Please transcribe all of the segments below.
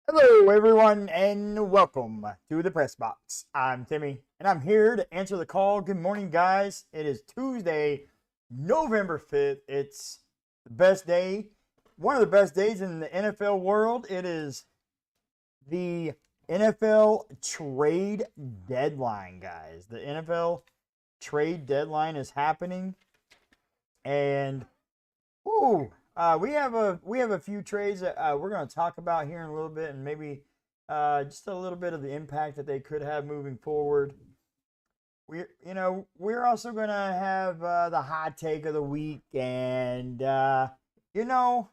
Hello, everyone, and welcome to the Press Box. I'm Timmy, and I'm here to answer the call. Good morning, guys. It is Tuesday, November 5th. It's the best day, one of the best days in the NFL world. It is the NFL trade deadline, guys. The NFL trade deadline is happening, and we have a few trades that we're going to talk about here in a little bit, and maybe just a little bit of the impact that they could have moving forward. We're also going to have the hot take of the week, and you know,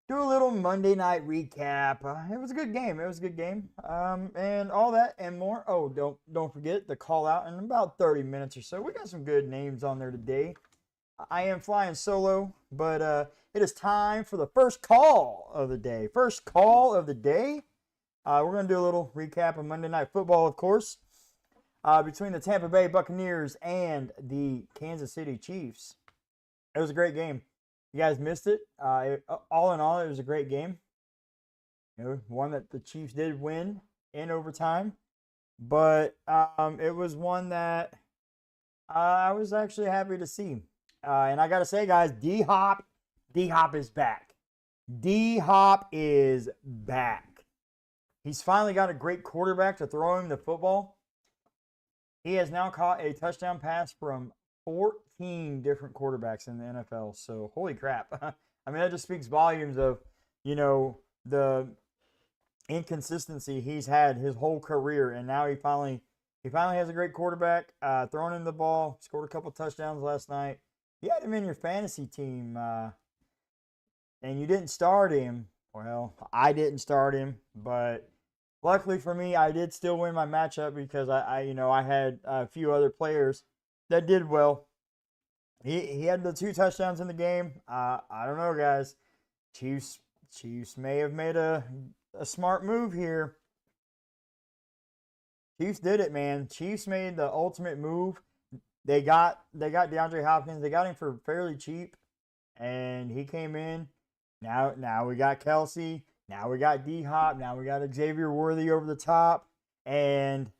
do a little Monday night recap. It was a good game. It was a good game, and all that and more. Oh, don't forget the call out in about 30 minutes or so. We got some good names on there today. I am flying solo, but it is time for the first call of the day. First call of the day. We're going to do a little recap of Monday Night Football, of course, between the Tampa Bay Buccaneers and the Kansas City Chiefs. It was a great game. You guys missed it. All in all, it was a great game. One that the Chiefs did win in overtime, but it was one that I was actually happy to see. And I got to say, guys, D-Hop is back. D-Hop is back. He's finally got a great quarterback to throw him the football. He has now caught a touchdown pass from 14 different quarterbacks in the NFL. So, holy crap. I mean, that just speaks volumes of, the inconsistency he's had his whole career. And now he finally has a great quarterback, throwing him the ball, scored a couple touchdowns last night. You had him in your fantasy team, and you didn't start him. Well, I didn't start him, but luckily for me, I did still win my matchup because I had a few other players that did well. He had the 2 touchdowns in the game. I don't know, guys. Chiefs may have made a smart move here. Chiefs did it, man. Chiefs made the ultimate move. They got DeAndre Hopkins. They got him for fairly cheap, and he came in. Now we got Kelsey. Now we got D-Hop. Now we got Xavier Worthy over the top. And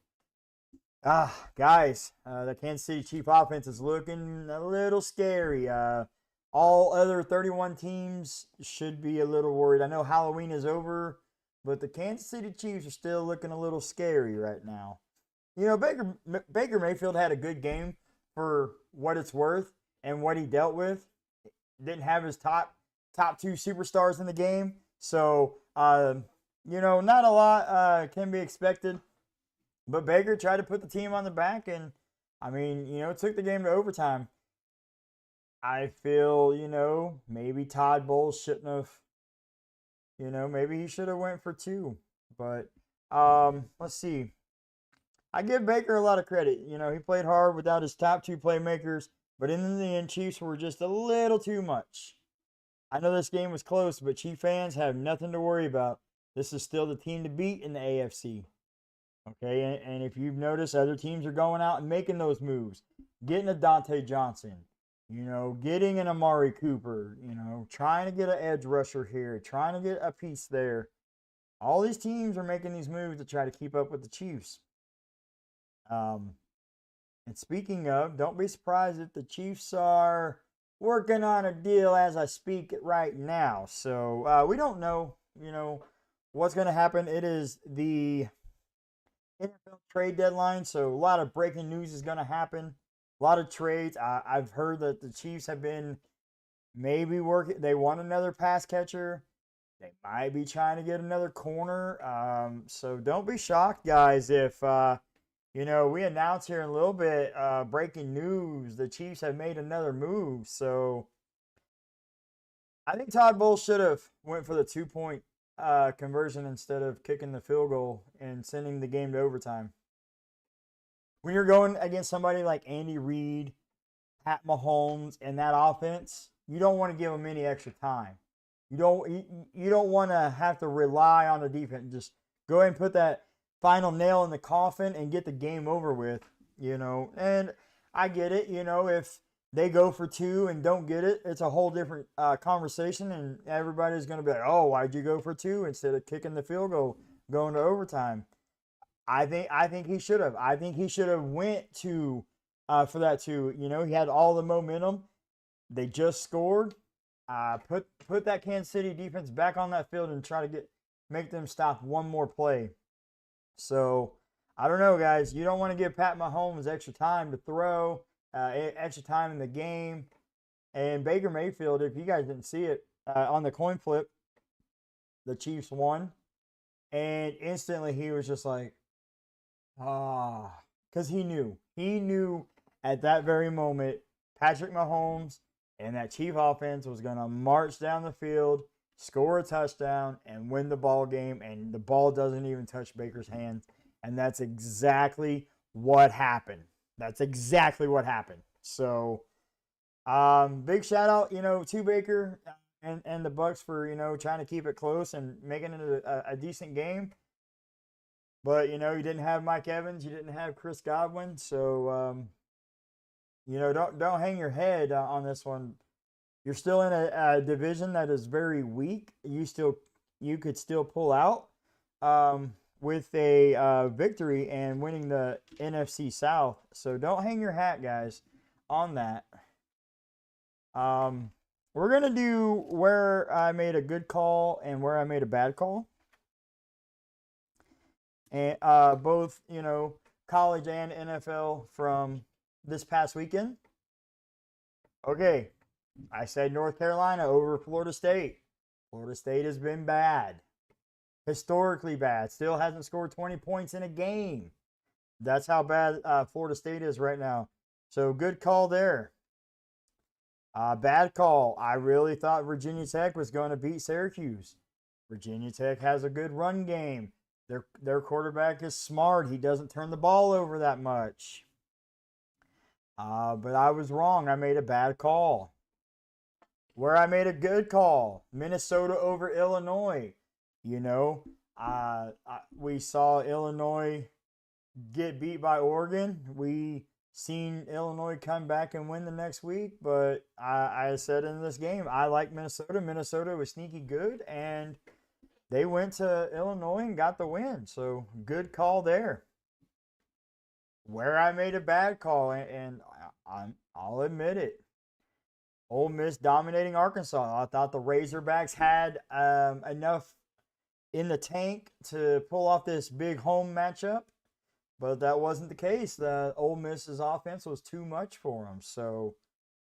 guys, the Kansas City Chief offense is looking a little scary. All other 31 teams should be a little worried. I know Halloween is over, but the Kansas City Chiefs are still looking a little scary right now. Baker Mayfield had a good game for what it's worth and what he dealt with. Didn't have his top 2 superstars in the game. So, not a lot can be expected. But Baker tried to put the team on the back, and, took the game to overtime. I feel, maybe Todd Bowles shouldn't have, maybe he should have went for 2. But, let's see. I give Baker a lot of credit. He played hard without his top 2 playmakers, but in the end, Chiefs were just a little too much. I know this game was close, but Chief fans have nothing to worry about. This is still the team to beat in the AFC. Okay, and if you've noticed, other teams are going out and making those moves. Getting a Dante Johnson, getting an Amari Cooper, trying to get an edge rusher here, trying to get a piece there. All these teams are making these moves to try to keep up with the Chiefs. And speaking of, don't be surprised if the Chiefs are working on a deal as I speak right now. So we don't know, what's going to happen. It is the NFL trade deadline, so a lot of breaking news is going to happen. A lot of trades. I've heard that the Chiefs have been maybe working. They want another pass catcher. They might be trying to get another corner. So don't be shocked, guys, if we announce here in a little bit, breaking news, the Chiefs have made another move. So I think Todd Bowles should have went for the 2-point conversion instead of kicking the field goal and sending the game to overtime. When you're going against somebody like Andy Reid, Pat Mahomes, and that offense, you don't want to give them any extra time. You don't want to have to rely on the defense. Just go ahead and put that final nail in the coffin and get the game over with, And I get it, if they go for two and don't get it, it's a whole different conversation, and everybody's going to be like, "Oh, why'd you go for two instead of kicking the field goal, going to overtime?" I think he should have. I think he should have went to for that two. You know, he had all the momentum. They just scored. Put that Kansas City defense back on that field and try to make them stop one more play. So I don't know, guys. You don't want to give Pat Mahomes extra time to throw, extra time in the game. And Baker Mayfield, if you guys didn't see it on the coin flip, the Chiefs won, and instantly he was just like, because he knew at that very moment Patrick Mahomes and that Chief offense was going to march down the field, score a touchdown, and win the ball game, and the ball doesn't even touch Baker's hands. And that's exactly what happened. So, big shout out, to Baker and the Bucs for, trying to keep it close and making it a decent game. But, you didn't have Mike Evans, you didn't have Chris Godwin, so don't hang your head on this one. You're still in a division that is very weak. You could still pull out with a victory and winning the NFC South. So don't hang your hat, guys, on that. We're gonna do where I made a good call and where I made a bad call, and both college and NFL from this past weekend. Okay, I said North Carolina over Florida State. Florida State has been bad. Historically bad. Still hasn't scored 20 points in a game. That's how bad Florida State is right now. So good call there. Bad call. I really thought Virginia Tech was going to beat Syracuse. Virginia Tech has a good run game. Their quarterback is smart. He doesn't turn the ball over that much. But I was wrong. I made a bad call. Where I made a good call, Minnesota over Illinois. We saw Illinois get beat by Oregon. We seen Illinois come back and win the next week. But I said in this game, I like Minnesota. Minnesota was sneaky good, and they went to Illinois and got the win. So good call there. Where I made a bad call, and I'll admit it. Ole Miss dominating Arkansas. I thought the Razorbacks had enough in the tank to pull off this big home matchup, but that wasn't the case. The Ole Miss's offense was too much for them. So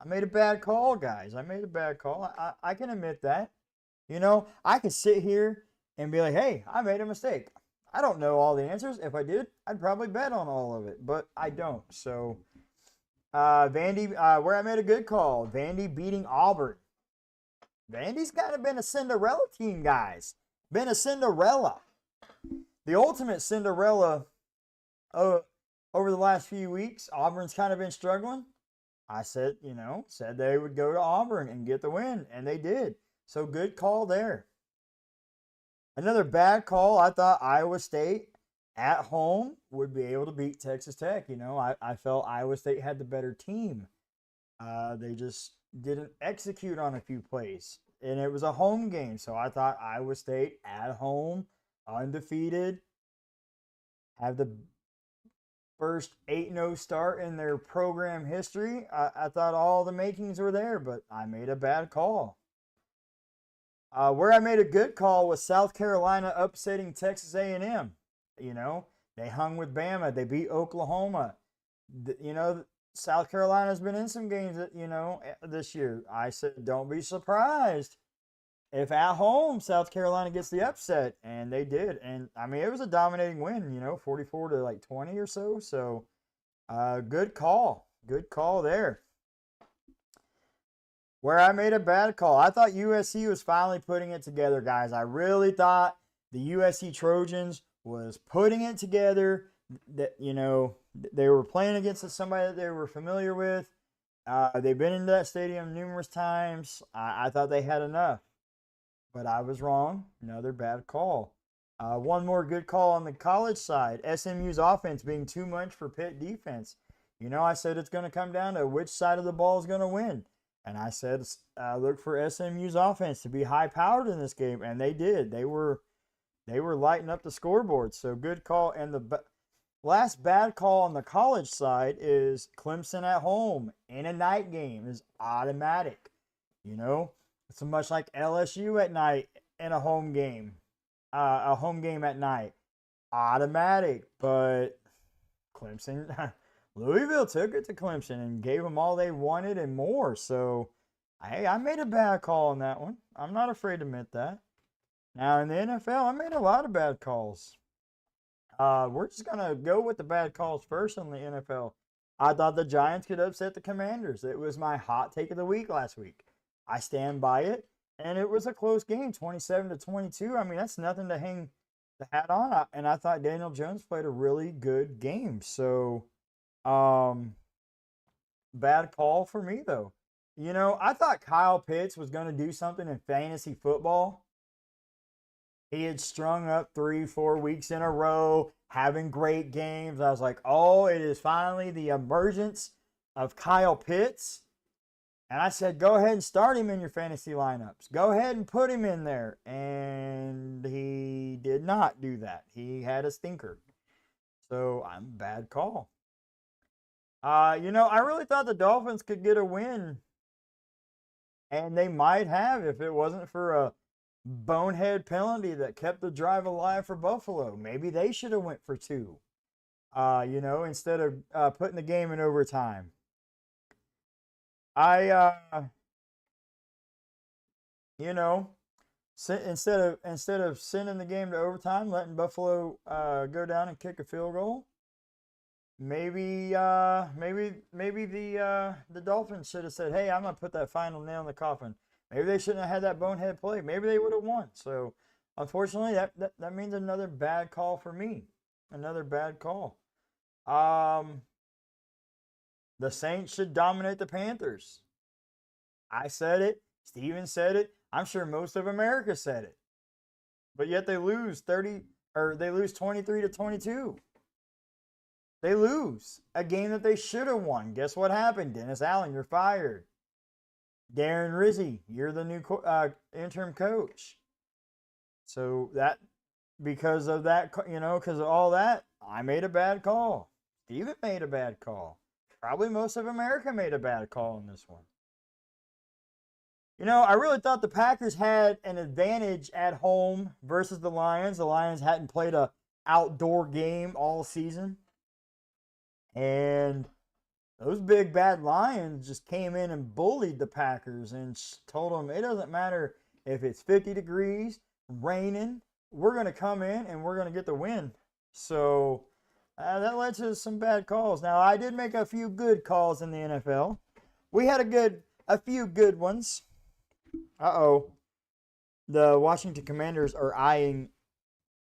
I made a bad call, guys. I made a bad call. I can admit that. I could sit here and be like, hey, I made a mistake. I don't know all the answers. If I did, I'd probably bet on all of it, but I don't. So, Vandy, where I made a good call, Vandy beating Auburn. Vandy's kind of been a Cinderella team, guys. Been a Cinderella. The ultimate Cinderella over the last few weeks. Auburn's kind of been struggling. I said they would go to Auburn and get the win, and they did. So, good call there. Another bad call, I thought Iowa State at home would be able to beat Texas Tech. I felt Iowa State had the better team. They just didn't execute on a few plays. And it was a home game, so I thought Iowa State at home, undefeated, have the first 8-0 start in their program history. I thought all the makings were there, but I made a bad call. Where I made a good call was South Carolina upsetting Texas A&M. They hung with Bama. They beat Oklahoma. South Carolina's been in some games that, this year. I said, don't be surprised if at home South Carolina gets the upset, and they did. And it was a dominating win, 44 to 20 or so. So, good call there. Where I made a bad call, I thought USC was finally putting it together, guys. I really thought the USC Trojans was putting it together. That they were playing against somebody that they were familiar with. They've been into that stadium numerous times. I thought they had enough, but I was wrong. Another bad call. One more good call on the college side. SMU's offense being too much for Pitt defense. I said it's going to come down to which side of the ball is going to win. And I said, look for SMU's offense to be high powered in this game. And they did. They were lighting up the scoreboard. So good call. And the last bad call on the college side is Clemson at home in a night game is automatic. It's much like LSU at night in a home game at night. Automatic. But Clemson, Louisville took it to Clemson and gave them all they wanted and more. So, hey, I made a bad call on that one. I'm not afraid to admit that. Now, in the NFL, I made a lot of bad calls. We're just going to go with the bad calls first in the NFL. I thought the Giants could upset the Commanders. It was my hot take of the week last week. I stand by it, and it was a close game, 27-22. I mean, that's nothing to hang the hat on. And I thought Daniel Jones played a really good game. So, bad call for me, though. I thought Kyle Pitts was going to do something in fantasy football. He had strung up 3-4 weeks in a row, having great games. I was like, oh, it is finally the emergence of Kyle Pitts. And I said, go ahead and start him in your fantasy lineups. Go ahead and put him in there. And he did not do that. He had a stinker. So, I'm bad call. I really thought the Dolphins could get a win. And they might have if it wasn't for a bonehead penalty that kept the drive alive for Buffalo. Maybe they should have went for 2. Instead of putting the game in overtime. Instead of sending the game to overtime, letting Buffalo go down and kick a field goal. Maybe the Dolphins should have said, "Hey, I'm gonna put that final nail in the coffin." Maybe they shouldn't have had that bonehead play. Maybe they would have won. So, unfortunately, that means another bad call for me. Another bad call. The Saints should dominate the Panthers. I said it. Steven said it. I'm sure most of America said it. But yet they lose 23-22. They lose a game that they should have won. Guess what happened? Dennis Allen, you're fired. Darren Rizzi, you're the new interim coach. So because of all that, I made a bad call. Steven made a bad call. Probably most of America made a bad call in this one. I really thought the Packers had an advantage at home versus the Lions. The Lions hadn't played an outdoor game all season. And those big bad Lions just came in and bullied the Packers and told them it doesn't matter if it's 50 degrees, raining, we're going to come in and we're going to get the win. So that led to some bad calls. Now, I did make a few good calls in the NFL. We had a few good ones. The Washington Commanders are eyeing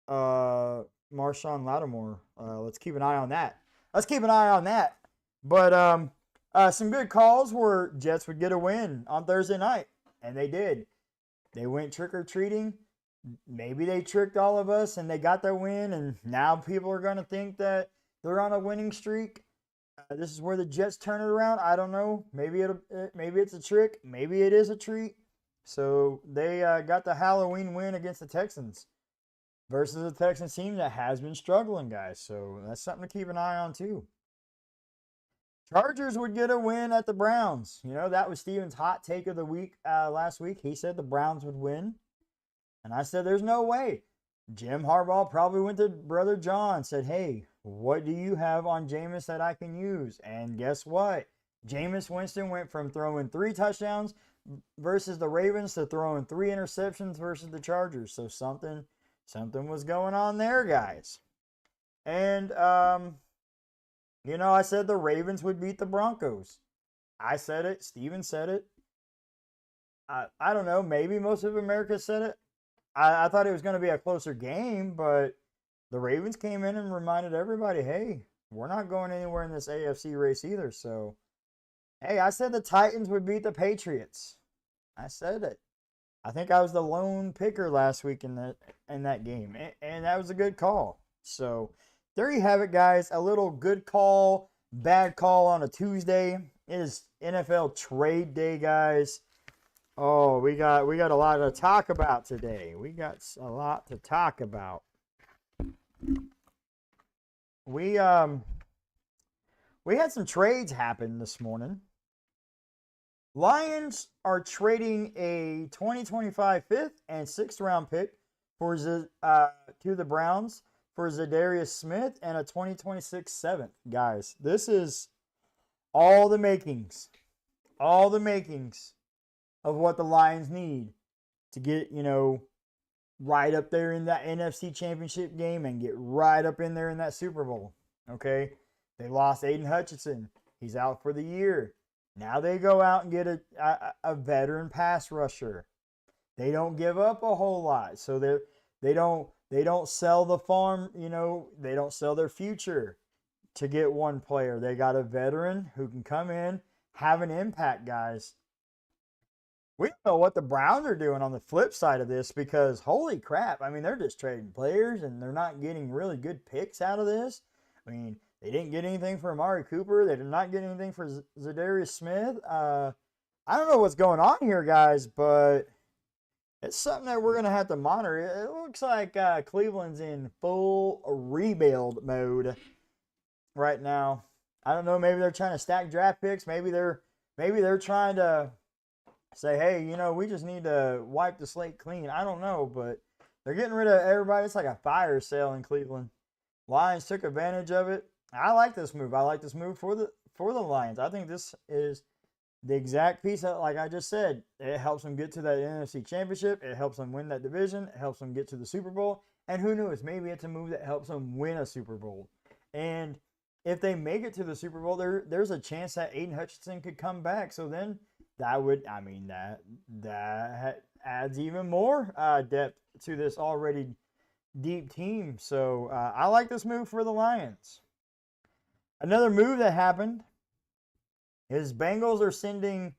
Marshawn Lattimore. Let's keep an eye on that. But some good calls were Jets would get a win on Thursday night, and they did. They went trick-or-treating. Maybe they tricked all of us, and they got their win, and now people are going to think that they're on a winning streak. This is where the Jets turn it around. I don't know. Maybe it's a trick. Maybe it is a treat. So they got the Halloween win against the Texans versus a Texans team that has been struggling, guys. So that's something to keep an eye on, too. Chargers would get a win at the Browns. That was Steven's hot take of the week last week. He said the Browns would win. And I said, there's no way. Jim Harbaugh probably went to Brother John and said, hey, what do you have on Jameis that I can use? And guess what? Jameis Winston went from throwing 3 touchdowns versus the Ravens to throwing 3 interceptions versus the Chargers. So something was going on there, guys. And, I said the Ravens would beat the Broncos. I said it. Steven said it. I don't know. Maybe most of America said it. I thought it was going to be a closer game, but the Ravens came in and reminded everybody, hey, we're not going anywhere in this AFC race either. So, hey, I said the Titans would beat the Patriots. I said it. I think I was the lone picker last week in that game, and that was a good call. So, there you have it, guys. A little good call, bad call on a Tuesday. It is NFL trade day, guys. Oh, we got a lot to talk about today. We got a lot to talk about. We had some trades happen this morning. Lions are trading a 2025 fifth and sixth round pick for to the Browns for Zadarius Smith and a 2026 seventh. Guys, this is all the makings of what the Lions need to get, right up there in that NFC Championship game and get right up in there in that Super Bowl. Okay? They lost Aiden Hutchinson. He's out for the year. Now they go out and get a veteran pass rusher. They don't give up a whole lot. So they don't sell the farm, they don't sell their future to get one player. They got a veteran who can come in, have an impact, guys. We don't know what the Browns are doing on the flip side of this because holy crap, I mean, they're just trading players and they're not getting really good picks out of this. I mean, they didn't get anything for Amari Cooper. They did not get anything for Zadarius Smith. I don't know what's going on here, guys, but it's something that we're going to have to monitor. It looks like Cleveland's in full rebuild mode right now. I don't know. Maybe they're trying to stack draft picks. Maybe they're trying to say, hey, we just need to wipe the slate clean. I don't know, but they're getting rid of everybody. It's like a fire sale in Cleveland. Lions took advantage of it. I like this move. I like this move for the Lions. I think this is the exact piece that, like I just said, it helps them get to that NFC Championship. It helps them win that division. It helps them get to the Super Bowl. And who knows, maybe it's a move that helps them win a Super Bowl. And if they make it to the Super Bowl, there's a chance that Aiden Hutchinson could come back. So then that adds even more depth to this already deep team. So I like this move for the Lions. Another move that happened is Bengals are sending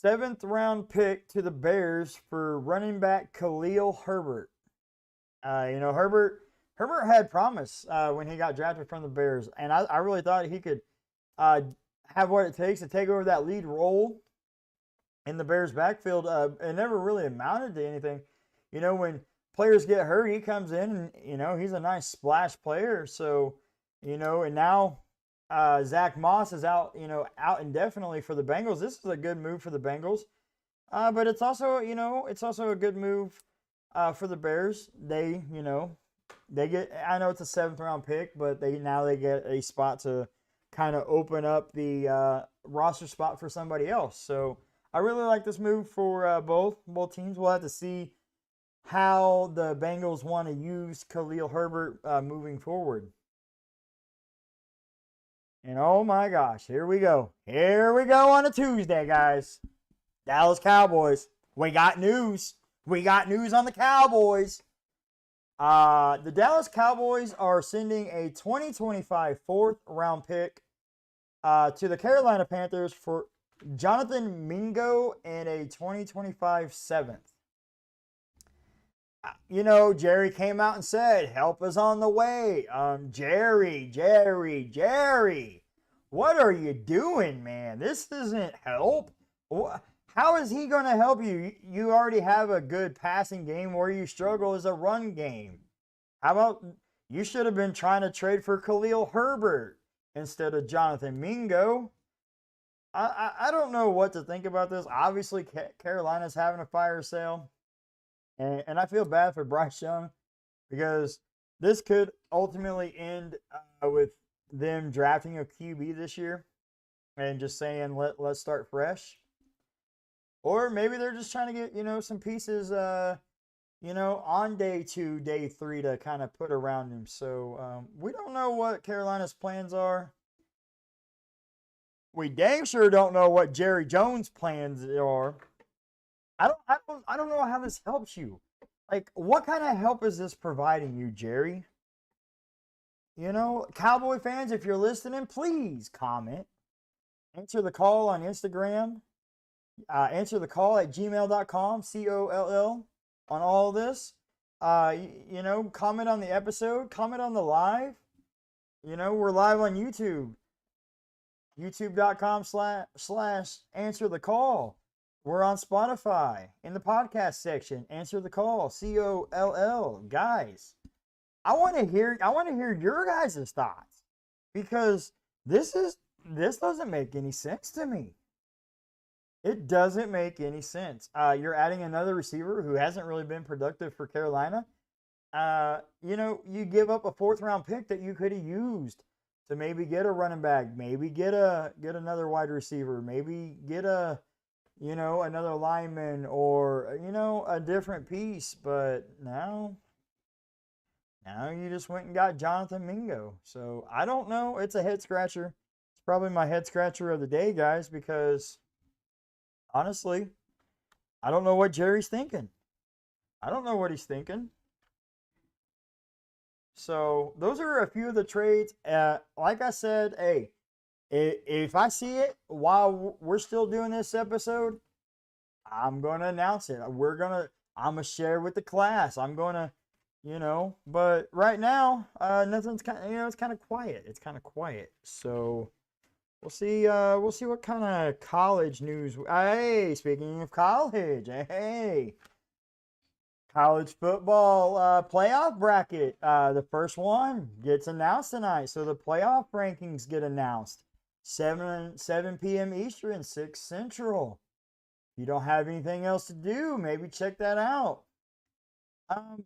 7th round pick to the Bears for running back Khalil Herbert. Herbert had promise when he got drafted from the Bears, and I really thought he could have what it takes to take over that lead role in the Bears backfield. It never really amounted to anything. When players get hurt, he comes in and, he's a nice splash player. So, and now Zach Moss is out, out indefinitely for the Bengals. This is a good move for the Bengals. But it's also, a good move for the Bears. They get, I know it's a 7th round pick, but they get a spot to kind of open up the roster spot for somebody else. So I really like this move for both teams. We'll have to see how the Bengals want to use Khalil Herbert moving forward. And oh my gosh, here we go. Here we go on a Tuesday, guys. Dallas Cowboys. We got news. We got news on the Cowboys. The Dallas Cowboys are sending a 2025 4th round pick to the Carolina Panthers for Jonathan Mingo and a 2025 7th. Jerry came out and said, help is on the way. Jerry, what are you doing, man? This isn't help. How is he going to help you? You already have a good passing game. Where you struggle is a run game. How about you should have been trying to trade for Khalil Herbert instead of Jonathan Mingo? I don't know what to think about this. Obviously, Carolina's having a fire sale. And I feel bad for Bryce Young because this could ultimately end with them drafting a QB this year and just saying, let's start fresh. Or maybe they're just trying to get, some pieces, on day 2, day 3 to kind of put around him. So we don't know what Carolina's plans are. We dang sure don't know what Jerry Jones' plans are. I don't know how this helps you. Like, what kind of help is this providing you, Jerry? Cowboy fans, if you're listening, please comment. Answer the call on Instagram. Answer the call at gmail.com, COLL, on all of this. Comment on the episode. Comment on the live. we're live on YouTube. YouTube.com// Answer the Coll. We're on Spotify in the podcast section. Answer the Coll. COLL. Guys, I want to hear your guys' thoughts, because this doesn't make any sense to me. It doesn't make any sense. You're adding another receiver who hasn't really been productive for Carolina. You give up a 4th round pick that you could have used to maybe get a running back, maybe get another wide receiver, maybe get another lineman, or a different piece. But now you just went and got Jonathan Mingo. So I don't know. It's a head scratcher. It's probably my head scratcher of the day, guys, because honestly, I don't know what Jerry's thinking. I don't know what he's thinking. So those are a few of the trades. Like I said, hey, if I see it while we're still doing this episode, I'm gonna announce it. I'm gonna share with the class. I'm gonna, But right now, nothing's it's kind of quiet. It's kind of quiet. So we'll see. We'll see what kind of college news. Hey, speaking of college, hey. College football playoff bracket. The first one gets announced tonight. So the playoff rankings get announced. 7 p.m. Eastern, 6 Central. If you don't have anything else to do, maybe check that out.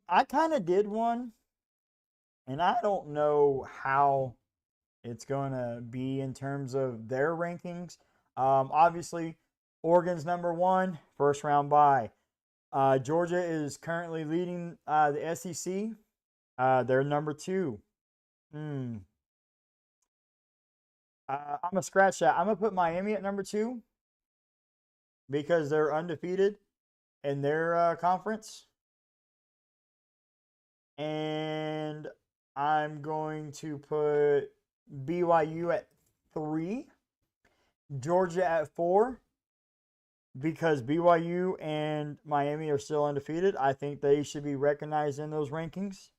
I kind of did one, and I don't know how it's going to be in terms of their rankings. Obviously, Oregon's number 1, first round bye. Georgia is currently leading the SEC. They're number 2. I'm going to scratch that. I'm going to put Miami at number 2 because they're undefeated in their conference. And I'm going to put BYU at 3, Georgia at 4. Because BYU and Miami are still undefeated, I think they should be recognized in those rankings.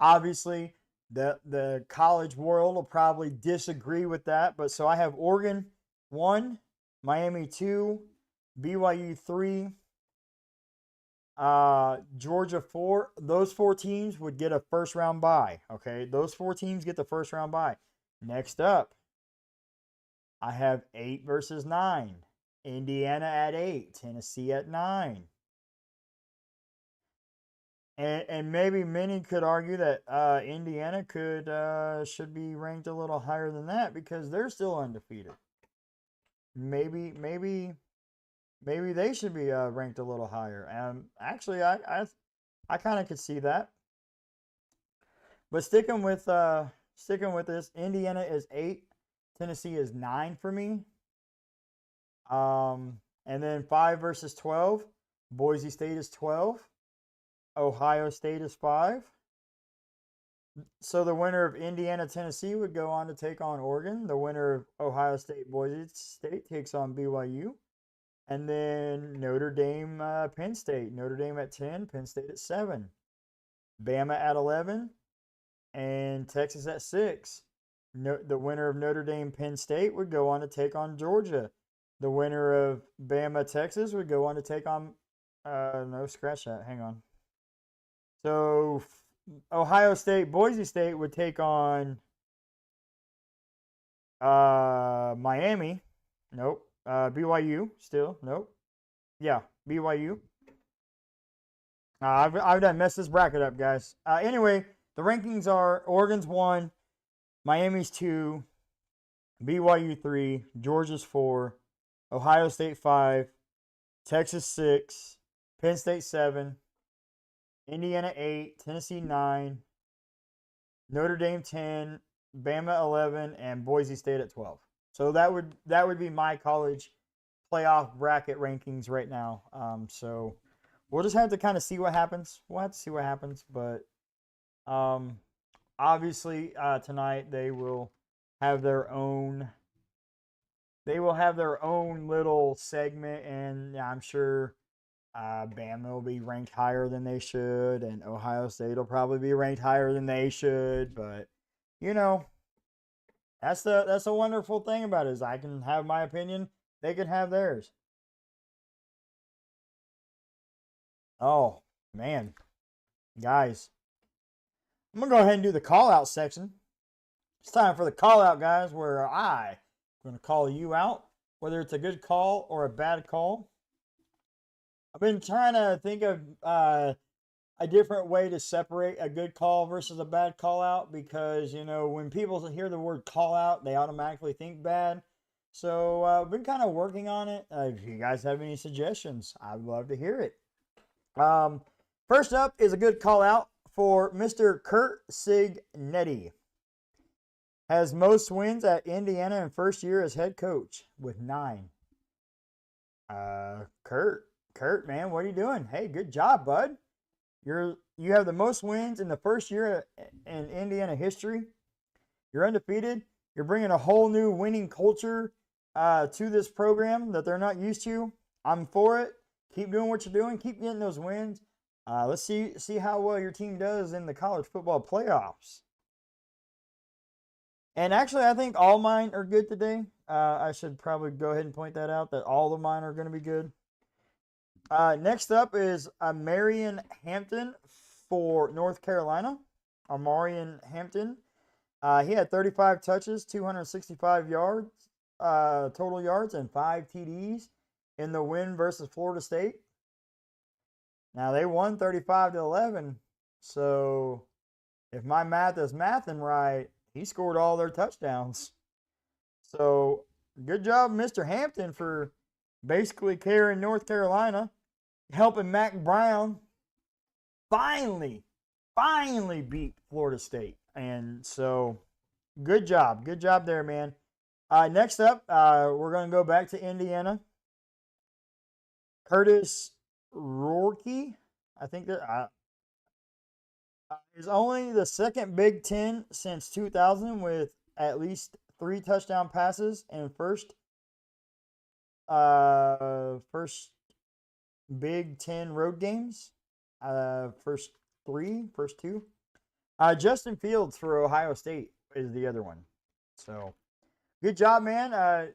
Obviously, the college world will probably disagree with that, but so I have Oregon 1, Miami 2, BYU 3, Georgia 4. Those 4 teams would get a first round bye. Okay, those 4 teams get the first round bye. Next up, I have 8 versus 9. Indiana at 8, Tennessee at 9. And maybe many could argue that Indiana should be ranked a little higher than that because they're still undefeated. Maybe they should be ranked a little higher. Actually, I kind of could see that. But sticking with this, Indiana is 8, Tennessee is 9 for me. And then 5 versus 12. Boise State is 12. Ohio State is 5. So the winner of Indiana, Tennessee would go on to take on Oregon. The winner of Ohio State, Boise State takes on BYU. And then Notre Dame, Penn State. Notre Dame at 10, Penn State at 7. Bama at 11, and Texas at 6. The winner of Notre Dame, Penn State would go on to take on Georgia. The winner of Bama, Texas would go on to take on, no, scratch that, hang on. So, Ohio State, Boise State would take on Miami. Nope. BYU, still, nope. Yeah, BYU. I've done messed this bracket up, guys. Anyway, the rankings are Oregon's 1, Miami's 2, BYU 3, Georgia's 4, Ohio State 5, Texas 6, Penn State 7, Indiana 8, Tennessee 9, Notre Dame 10, Bama 11, and Boise State at 12. So that would be my college playoff bracket rankings right now. So we'll just have to kind of see what happens. We'll have to see what happens, but obviously tonight they will have their own. They will have their own little segment, and I'm sure Bama will be ranked higher than they should, and Ohio State will probably be ranked higher than they should. But you know, that's a wonderful thing about it is I can have my opinion, they can have theirs. Oh man, guys, I'm gonna go ahead and do the call out section. It's time for the call out, guys, where I'm gonna call you out, whether it's a good call or a bad call. I've been trying to think of a different way to separate a good call versus a bad call out because when people hear the word call out, they automatically think bad. So I've been kind of working on it. If you guys have any suggestions, I'd love to hear it. Um, First up is a good call out for Mr. Kurt Signetti. Has most wins at Indiana in first year as head coach with 9. Kurt, man, what are you doing? Hey, good job, bud. You have the most wins in the first year in Indiana history. You're undefeated. You're bringing a whole new winning culture to this program that they're not used to. I'm for it. Keep doing what you're doing. Keep getting those wins. Let's see how well your team does in the college football playoffs. And actually, I think all mine are good today. I should probably go ahead and point that out, that all of mine are going to be good. Next up is Marion Hampton for North Carolina. Marion Hampton. He had 35 touches, 265 yards, total yards, and 5 TDs in the win versus Florida State. Now, they won 35-11. So, if my math is mathing right, he scored all their touchdowns. So, good job, Mr. Hampton, for basically carrying North Carolina, helping Mac Brown finally beat Florida State. And so, good job there, man. Next up, we're going to go back to Indiana. Curtis Rourke, I think that is only the second Big Ten since 2000 with at least 3 touchdown passes and first Big Ten road games. First 2. Justin Fields for Ohio State is the other one. So, good job, man.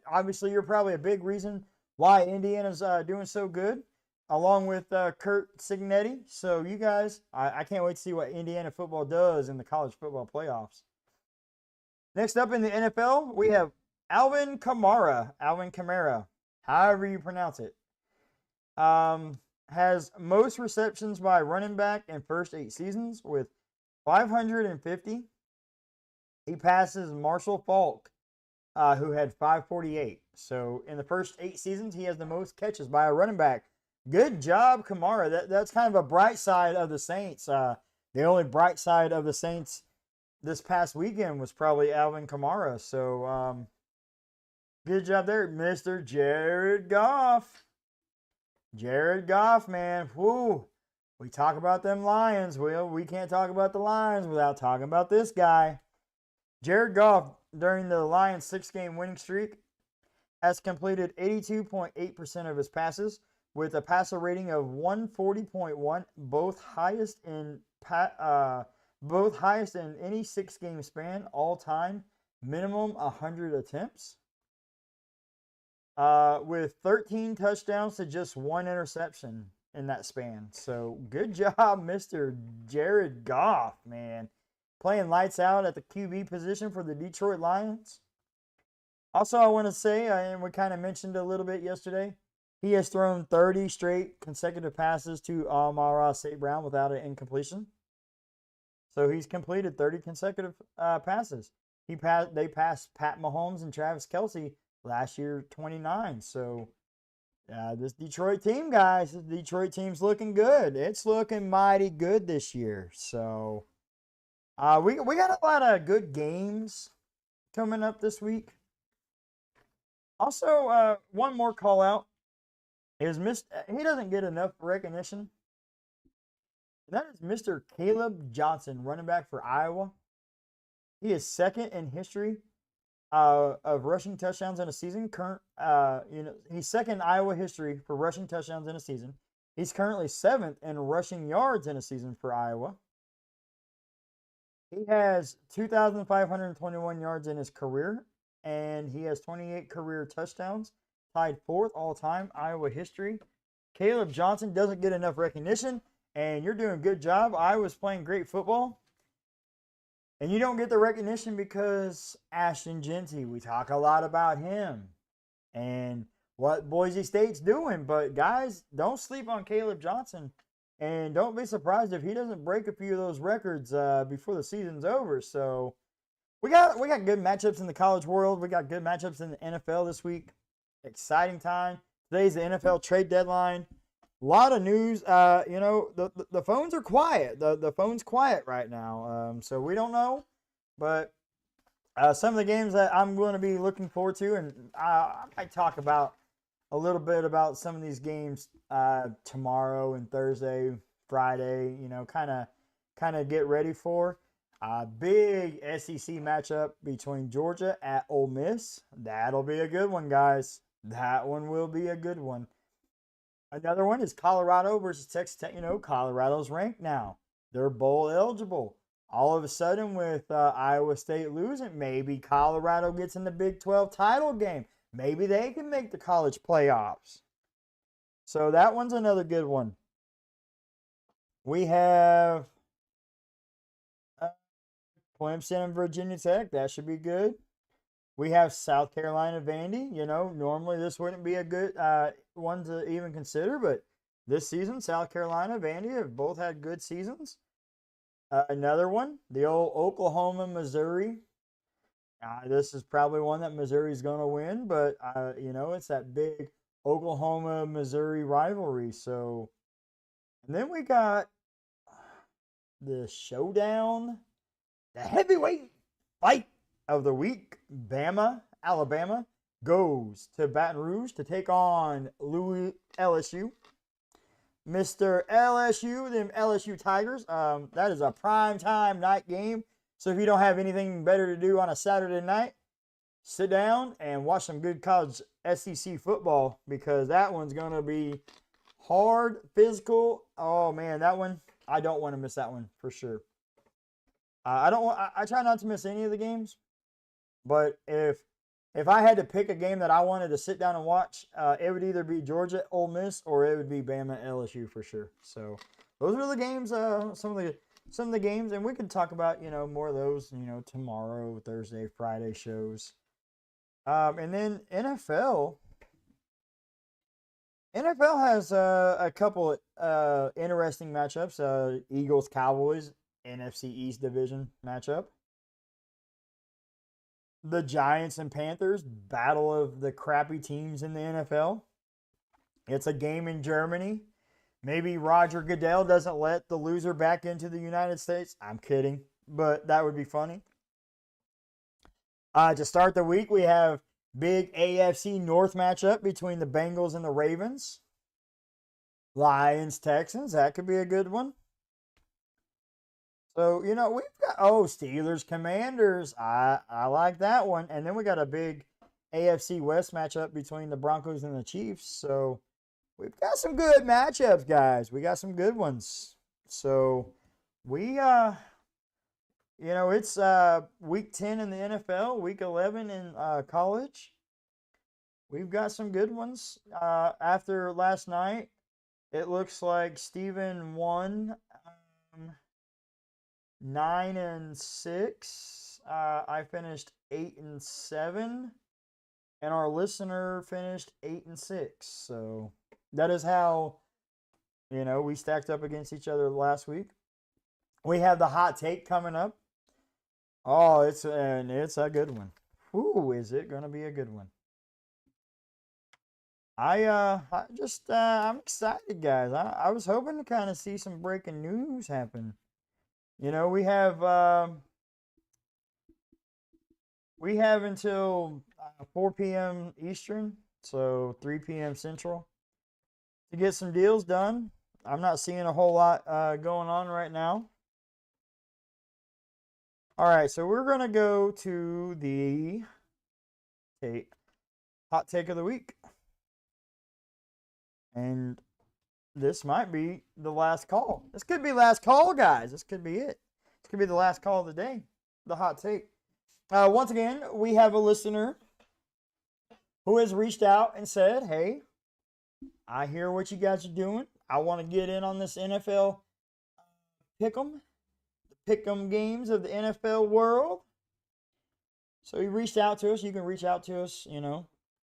Obviously, you're probably a big reason why Indiana's doing so good, along with Kurt Signetti. So, you guys, I can't wait to see what Indiana football does in the college football playoffs. Next up in the NFL, we have Alvin Kamara, however you pronounce it. Has most receptions by running back in first 8 seasons with 550. He passes Marshall Faulk, who had 548. So in the first 8 seasons, he has the most catches by a running back. Good job, Kamara. That's kind of a bright side of the Saints. The only bright side of the Saints this past weekend was probably Alvin Kamara. So good job there, Mr. Jared Goff. Jared Goff, man. Whoo. We talk about them Lions. Well, we can't talk about the Lions without talking about this guy. Jared Goff, during the Lions' 6-game winning streak, has completed 82.8% of his passes with a passer rating of 140.1, both highest in any 6-game span all time, minimum 100 attempts. With 13 touchdowns to just 1 interception in that span. So good job, Mr. Jared Goff, man. Playing lights out at the QB position for the Detroit Lions. Also, I want to say, and we kind of mentioned a little bit yesterday, he has thrown 30 straight consecutive passes to Amon-Ra St. Brown without an incompletion. So he's completed 30 consecutive passes. They passed Pat Mahomes and Travis Kelce last year, 29. So this Detroit team, guys, this Detroit team's looking good. It's looking mighty good this year. So we got a lot of good games coming up this week. Also, one more call out is he doesn't get enough recognition. That is Mr. Caleb Johnson, running back for Iowa. He is second in history of rushing touchdowns in a season. He's second in Iowa history for rushing touchdowns in a season. He's currently 7th in rushing yards in a season for Iowa. He has 2,521 yards in his career, and he has 28 career touchdowns, tied fourth all time Iowa history. Caleb Johnson doesn't get enough recognition, and you're doing a good job. Iowa's playing great football, and you don't get the recognition because Ashton Jeanty. We talk a lot about him and what Boise State's doing, but guys, don't sleep on Caleb Johnson. And don't be surprised if he doesn't break a few of those records before the season's over. So we got good matchups in the college world. We got good matchups in the NFL this week. Exciting time. Today's the NFL trade deadline. A lot of news. The phones are quiet. The phone's quiet right now. So we don't know. But some of the games that I'm going to be looking forward to, and I might talk about a little bit about some of these games tomorrow and Thursday, Friday, kind of get ready for. A big SEC matchup between Georgia at Ole Miss. That'll be a good one, guys. That one will be a good one. Another one is Colorado versus Texas Tech. Colorado's ranked now. They're bowl eligible. All of a sudden, with Iowa State losing, maybe Colorado gets in the Big 12 title game. Maybe they can make the college playoffs. So that one's another good one. We have Clemson and Virginia Tech. That should be good. We have South Carolina Vandy. Normally this wouldn't be a good one to even consider, but this season, South Carolina, Vandy have both had good seasons. Another one, the old Oklahoma, Missouri. This is probably one that Missouri's going to win, but, it's that big Oklahoma-Missouri rivalry. So, and then we got the showdown, the heavyweight fight of the week. Bama, Alabama, goes to Baton Rouge to take on LSU. Mr. LSU, them LSU Tigers. That is a primetime night game. So if you don't have anything better to do on a Saturday night, sit down and watch some good college SEC football, because that one's going to be hard, physical. Oh, man, that one, I don't want to miss that one for sure. I try not to miss any of the games, but if I had to pick a game that I wanted to sit down and watch, it would either be Georgia, Ole Miss, or it would be Bama, LSU for sure. So those are the games, some of the games, and we could talk about, more of those, tomorrow, Thursday, Friday shows. And then NFL has a couple interesting matchups. Eagles, Cowboys, NFC East division matchup. The Giants and Panthers, battle of the crappy teams in the NFL. It's a game in Germany. Maybe Roger Goodell doesn't let the loser back into the United States. I'm kidding, but that would be funny. To start the week, we have big AFC North matchup between the Bengals and the Ravens. Lions, Texans, that could be a good one. So, we've got, Steelers, Commanders. I like that one. And then we got a big AFC West matchup between the Broncos and the Chiefs. So, we've got some good matchups, guys. We got some good ones. So, we, it's week 10 in the NFL, week 11 in college. We've got some good ones. After last night, it looks like Steven won 9-6. I finished 8-7, and our listener finished 8-6. So that is how we stacked up against each other last week. We have the hot take coming up. Oh, it's a good one. Ooh, is it gonna be a good one? I'm excited, guys. I was hoping to kind of see some breaking news happen. We have until 4 p.m. Eastern, so 3 p.m. Central, to get some deals done. I'm not seeing a whole lot going on right now. All right, so we're going to go to the hot take of the week. And this might be the last call. This could be last call, guys. This could be it. This could be the last call of the day. The hot take. Once again, we have a listener who has reached out and said, hey, I hear what you guys are doing. I want to get in on this NFL pick'em, the pick'em games of the NFL world. So he reached out to us. You can reach out to us,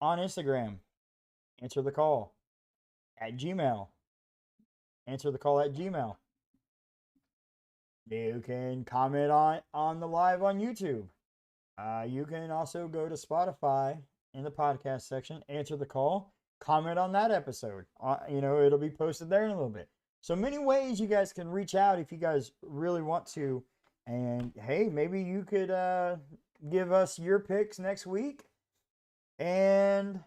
on Instagram. Answer the call at Gmail. Answer the call at Gmail. You can comment on the live on YouTube. You can also go to Spotify in the podcast section, answer the call, comment on that episode. It'll be posted there in a little bit. So many ways you guys can reach out if you guys really want to. And hey, maybe you could give us your picks next week. And,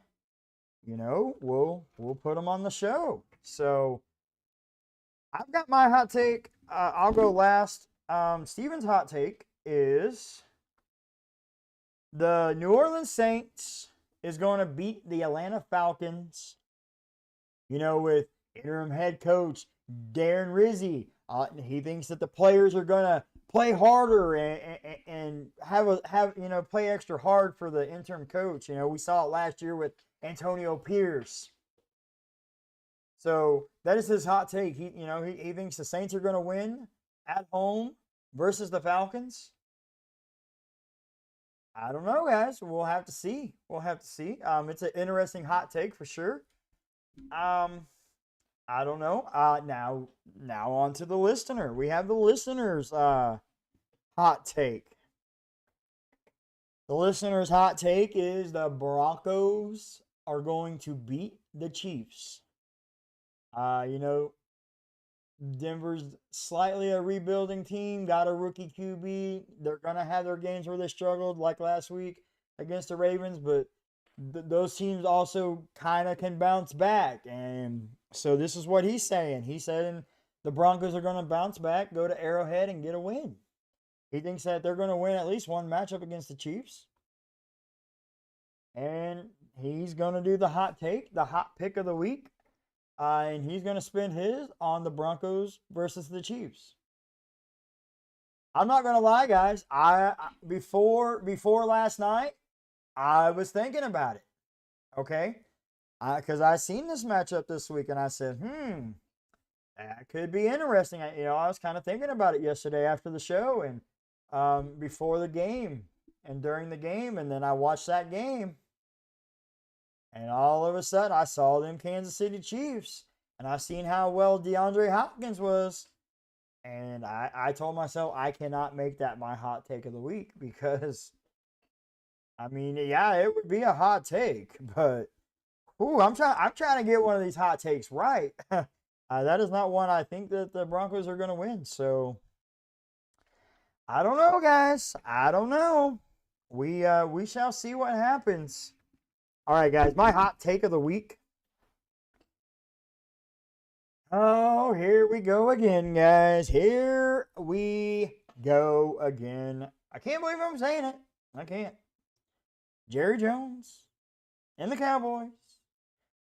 we'll put them on the show. So I've got my hot take. I'll go last. Steven's hot take is the New Orleans Saints is going to beat the Atlanta Falcons, with interim head coach Darren Rizzi. He thinks that the players are going to play harder and play extra hard for the interim coach. We saw it last year with Antonio Pierce. So that is his hot take. He thinks the Saints are going to win at home versus the Falcons. I don't know, guys. We'll have to see. It's an interesting hot take for sure. I don't know. Now on to the listener. We have the listener's hot take. The listener's hot take is the Broncos are going to beat the Chiefs. Denver's slightly a rebuilding team, got a rookie QB. They're going to have their games where they struggled, like last week against the Ravens, but those teams also kind of can bounce back. And so this is what he's saying. He's saying the Broncos are going to bounce back, go to Arrowhead, and get a win. He thinks that they're going to win at least one matchup against the Chiefs. And he's going to do the hot take, the hot pick of the week. And he's going to spend his on the Broncos versus the Chiefs. I'm not going to lie, guys. Before last night, I was thinking about it. Okay? Because I seen this matchup this week, and I said, that could be interesting. I was kind of thinking about it yesterday after the show and before the game and during the game, and then I watched that game. And all of a sudden, I saw them Kansas City Chiefs. And I seen how well DeAndre Hopkins was. And I told myself I cannot make that my hot take of the week. Because, it would be a hot take. But, I'm trying to get one of these hot takes right. That is not one I think that the Broncos are going to win. So, I don't know, guys. I don't know. We shall see what happens. All right, guys, my hot take of the week. Oh, here we go again, guys. Here we go again. I can't believe I'm saying it. I can't. Jerry Jones and the Cowboys,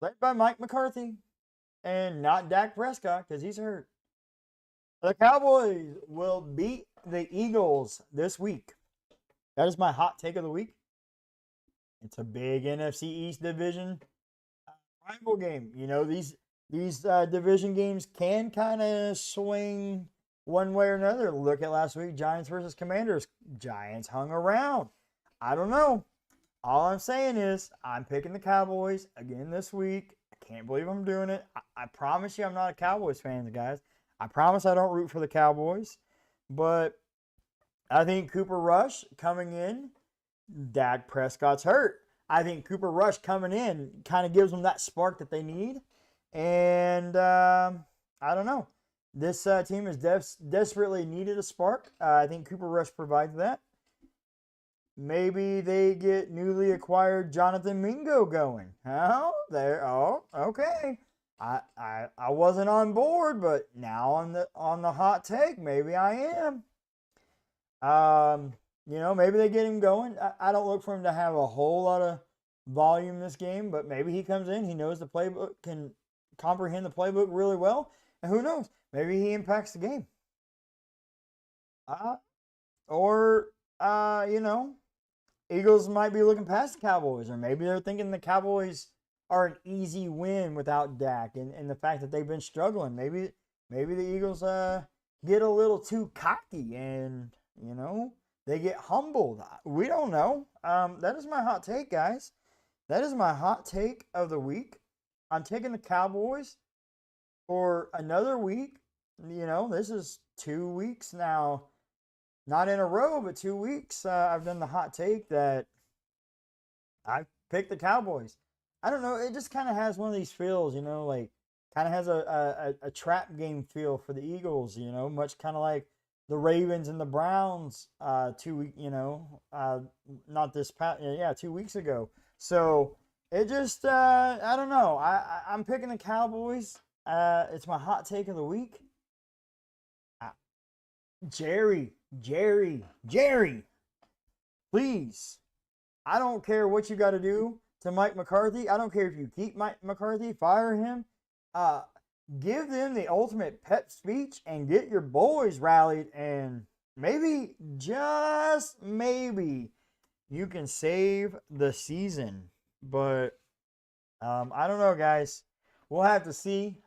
led by Mike McCarthy, and not Dak Prescott because he's hurt. The Cowboys will beat the Eagles this week. That is my hot take of the week. It's a big NFC East division rival game. These division games can kind of swing one way or another. Look at last week, Giants versus Commanders. Giants hung around. I don't know. All I'm saying is I'm picking the Cowboys again this week. I can't believe I'm doing it. I promise you I'm not a Cowboys fan, guys. I promise I don't root for the Cowboys. But I think Cooper Rush coming in, Dak Prescott's hurt. I think Cooper Rush coming in kind of gives them that spark that they need. And I don't know. This team has desperately needed a spark. I think Cooper Rush provides that. Maybe they get newly acquired Jonathan Mingo going. Okay. I wasn't on board, but now on the hot take, maybe I am. Maybe they get him going. I don't look for him to have a whole lot of volume this game, but maybe he comes in, he knows the playbook, can comprehend the playbook really well, and who knows, maybe he impacts the game. Uh, or, Eagles might be looking past the Cowboys, or maybe they're thinking the Cowboys are an easy win without Dak, and the fact that they've been struggling. Maybe the Eagles get a little too cocky, and they get humbled. We don't know. That is my hot take, guys. That is my hot take of the week. I'm taking the Cowboys for another week. This is 2 weeks now, not in a row, but 2 weeks. I've done the hot take that I picked the Cowboys. I don't know. It just kind of has one of these feels, like kind of has a trap game feel for the Eagles, much kind of like the Ravens and the Browns 2 week, not this past, yeah, 2 weeks ago. So it just, I don't know. I'm picking the Cowboys. It's my hot take of the week. Uh, Jerry, please. I don't care what you got to do to Mike McCarthy. I don't care if you keep Mike McCarthy, fire him. Uh, Give them the ultimate pep speech and get your boys rallied, and maybe, just maybe, you can save the season. But I don't know, guys. We'll have to see.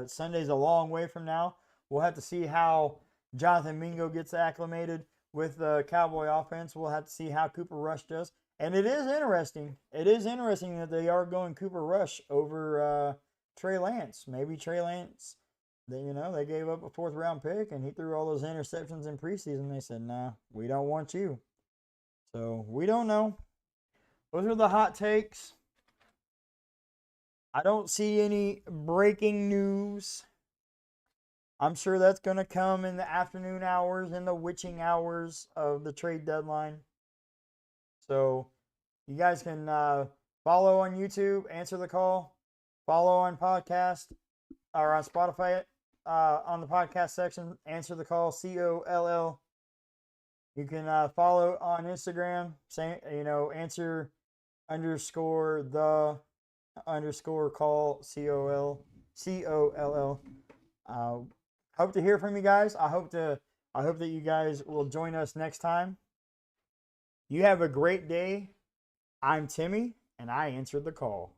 Sunday's a long way from now. We'll have to see how Jonathan Mingo gets acclimated with the Cowboy offense. We'll have to see how Cooper Rush does. And it is interesting. It is interesting that they are going Cooper Rush over Trey Lance. Maybe Trey Lance, they gave up a 4th-round pick, and he threw all those interceptions in preseason. They said, nah, we don't want you. So we don't know. Those are the hot takes. I don't see any breaking news. I'm sure that's going to come in the afternoon hours and the witching hours of the trade deadline. So you guys can follow on YouTube, Answer the Call. Follow on podcast or on Spotify on the podcast section, Answer the Call, COLL. You can follow on Instagram, answer _the _call, COLL. Hope to hear from you guys. I hope that you guys will join us next time. You have a great day. I'm Timmy, and I answered the call.